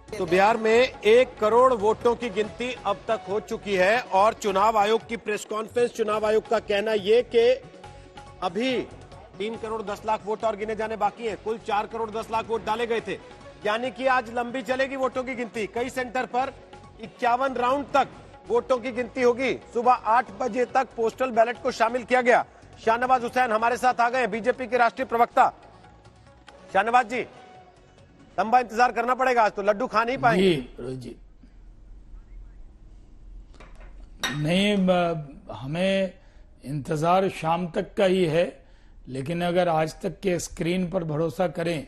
तो बिहार में 1 करोड़ वोटों की गिनती अब तक हो चुकी है और चुनाव आयोग की प्रेस कॉन्फ्रेंस, चुनाव आयोग का कहना यह कि अभी 3 करोड़ 10 लाख वोट और गिने जाने बाकी हैं। कुल 4 करोड़ 10 लाख वोट डाले गए थे, यानी कि आज लंबी चलेगी वोटों की गिनती। कई सेंटर पर 51 राउंड तक वोटों की गिनती होगी। सुबह 8 बजे तक पोस्टल बैलेट को शामिल किया गया। शाहनवाज हुसैन हमारे साथ आ गए, बीजेपी के राष्ट्रीय प्रवक्ता। शाहनवाज जी, लंबा इंतजार करना पड़ेगा, आज तो लड्डू खा नहीं पाएंगे। जी नहीं, हमें इंतजार शाम तक का ही है, लेकिन अगर आज तक के स्क्रीन पर भरोसा करें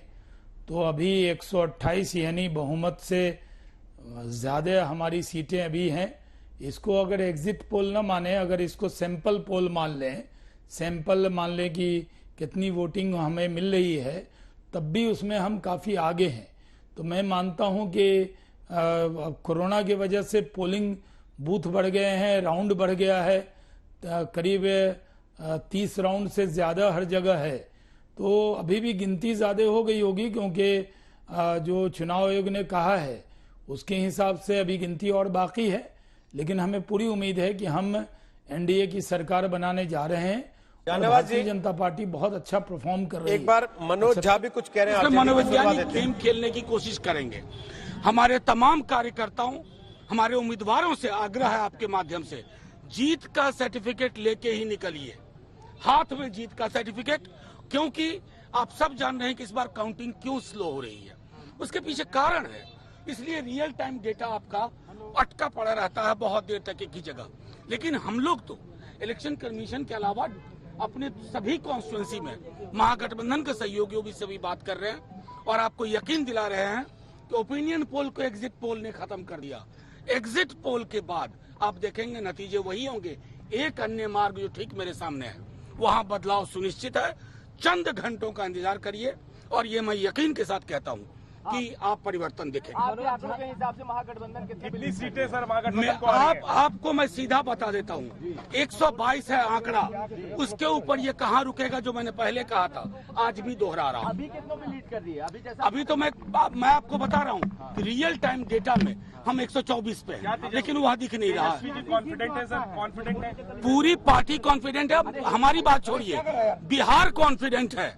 तो अभी 128 यानी बहुमत से ज्यादा हमारी सीटें अभी हैं। इसको अगर एग्जिट पोल न माने, अगर इसको सैंपल पोल मान लें, सैंपल मान लें कि कितनी वोटिंग हमें मिल रही है, तब भी उसमें हम काफी आगे हैं। तो मैं मानता हूं कि कोरोना की वजह से पोलिंग बूथ बढ़ गए हैं, राउंड बढ़ गया है, करीब 30 राउंड से ज्यादा हर जगह है। तो अभी भी गिनती ज्यादा हो गई होगी, क्योंकि जो चुनाव आयोग ने कहा है उसके हिसाब से अभी गिनती और बाकी है। लेकिन हमें पूरी उम्मीद है कि हम एनडीए की सरकार बनाने जा रहे हैं। भारतीय जनता पार्टी बहुत अच्छा परफॉर्म कर रही है। एक बार मनोज झा भी कुछ कह रहे हैं। मनोवैज्ञानिक गेम खेलने की कोशिश करेंगे। हमारे तमाम कार्यकर्ताओं, हमारे उम्मीदवारों से आग्रह है आपके माध्यम से, जीत का सर्टिफिकेट लेके ही निकलिए, हाथ में जीत का सर्टिफिकेट। क्योंकि आप सब जान रहे हैं कि इस बार काउंटिंग क्यों स्लो हो रही है, उसके पीछे कारण है। इसलिए रियल टाइम डेटा आपका अटका पड़ा रहता है बहुत देर तक एक ही जगह। लेकिन हम लोग तो इलेक्शन कमीशन के अलावा अपने सभी कॉन्स्टिट्यूंसी में महागठबंधन के सहयोगियों भी सभी बात कर रहे हैं और आपको यकीन दिला रहे हैं कि ओपिनियन पोल को एग्जिट पोल ने खत्म कर दिया। एग्जिट पोल के बाद आप देखेंगे नतीजे वही होंगे। एक अन्य मार्ग जो ठीक मेरे सामने है, वहां बदलाव सुनिश्चित है। चंद घंटों का इंतजार करिए और ये मैं यकीन के साथ कहता हूं कि आप परिवर्तन देखेंगे। आपके हिसाब से महागठबंधन कितनी सीटें सर महागठबंधन को आपको मैं सीधा बता देता हूँ, 122 है आंकड़ा। उसके ऊपर ये कहाँ रुकेगा जो मैंने पहले कहा था, आज भी दोहरा रहा हूँ। अभी कितनों पे लीड कर रही है? अभी तो मैं आपको बता रहा हूँ कि रियल टाइम डेटा में हम 124 पे हैं, लेकिन वह दिख नहीं रहा है। कॉन्फिडेंट है सर, कॉन्फिडेंट है, पूरी पार्टी कॉन्फिडेंट है। हमारी बात छोड़िए, बिहार कॉन्फिडेंट है,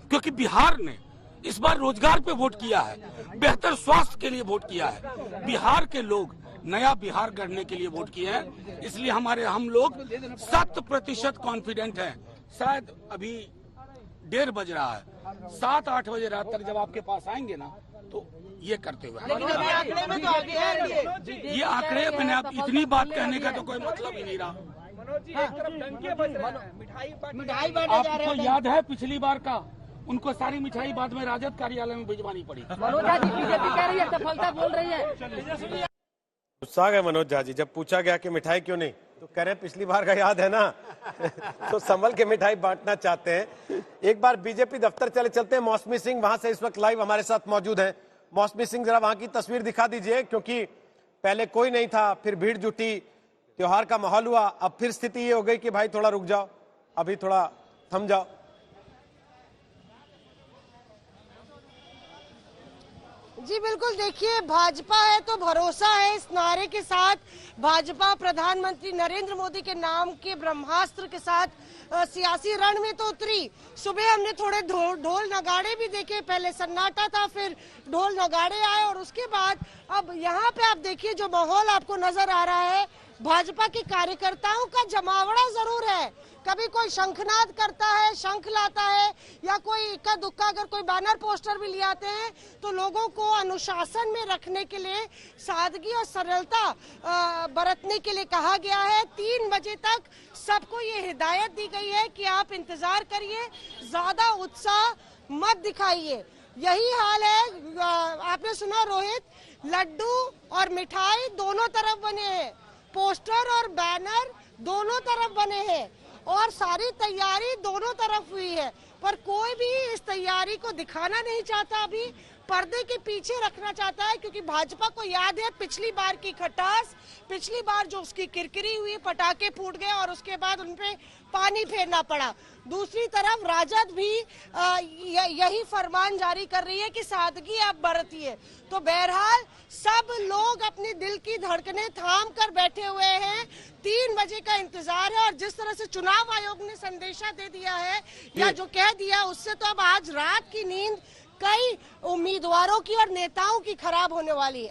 क्योंकि बिहार ने इस बार रोजगार पे वोट किया है, बेहतर स्वास्थ्य के लिए वोट किया है। बिहार के लोग नया बिहार गढ़ने के लिए वोट किए हैं। इसलिए हम लोग 100% कॉन्फिडेंट हैं। शायद अभी 1:30 बज रहा है, 7-8 बजे रात तक जब आपके पास आएंगे ना, तो ये करते हुए ये आंकड़े मैंने आप इतनी बात कहने का तो कोई मतलब ही नहीं रहा। आपको याद है पिछली बार का, उनको सारी मिठाई बाद में राजद कार्यालय में भिजवानी पड़ी। मनोज झा जी, बीजेपी कह रही है सफलता बोल रही है। गुस्सा गए मनोज झा जी जब पूछा गया कि मिठाई क्यों नहीं, तो कह रहे हैं पिछली बार का याद है ना। तो संभल के मिठाई बांटना चाहते हैं। एक बार बीजेपी दफ्तर चलते हैं। मौसमी सिंह वहां से इस वक्त लाइव हमारे साथ मौजूद हैं। मौसमी सिंह, जरा वहां की तस्वीर दिखा दीजिए, क्योंकि पहले कोई नहीं था, फिर भीड़ जुटी, त्योहार का माहौल हुआ, अब फिर स्थिति ये हो गई कि भाई थोड़ा रुक जाओ, अभी थोड़ा थम जाओ। जी बिल्कुल, देखिए भाजपा है तो भरोसा है, इस नारे के साथ भाजपा प्रधानमंत्री नरेंद्र मोदी के नाम के ब्रह्मास्त्र के साथ सियासी रण में तो उतरी। सुबह हमने थोड़े ढोल नगाड़े भी देखे, पहले सन्नाटा था, फिर ढोल नगाड़े आए और उसके बाद अब यहाँ पे आप देखिए जो माहौल आपको नजर आ रहा है, भाजपा के कार्यकर्ताओं का जमावड़ा जरूर है। कभी कोई शंखनाद करता है, शंख लाता है, या कोई इक्का दुक्का अगर कोई बैनर पोस्टर भी ले आते हैं, तो लोगों को अनुशासन में रखने के लिए, सादगी और सरलता बरतने के लिए कहा गया है। 3 बजे तक सबको ये हिदायत दी गई है कि आप इंतजार करिए, ज्यादा उत्साह मत दिखाइए। यही हाल है। आपने सुना रोहित, लड्डू और मिठाई दोनों तरफ बने हैं, पोस्टर और बैनर दोनों तरफ बने हैं और सारी तैयारी दोनों तरफ हुई है, पर कोई भी इस तैयारी को दिखाना नहीं चाहता। अभी पर्दे के पीछे रखना चाहता है, क्योंकि भाजपा को याद है पिछली बार की खटास, पिछली बार जो उसकी किरकिरी हुई, पटाखे फूट गए और उसके बाद उनपे पानी फेरना पड़ा। दूसरी तरफ राजद भी यही फरमान जारी कर रही है कि सादगी आप बरतिए। तो बहरहाल सब लोग अपने दिल की धड़कनें थाम कर बैठे हुए हैं। 3 बजे का इंतजार है और जिस तरह से चुनाव आयोग ने संदेशा दे दिया है या जो कह दिया, उससे तो अब आज रात की नींद कई उम्मीदवारों की और नेताओं की खराब होने वाली है।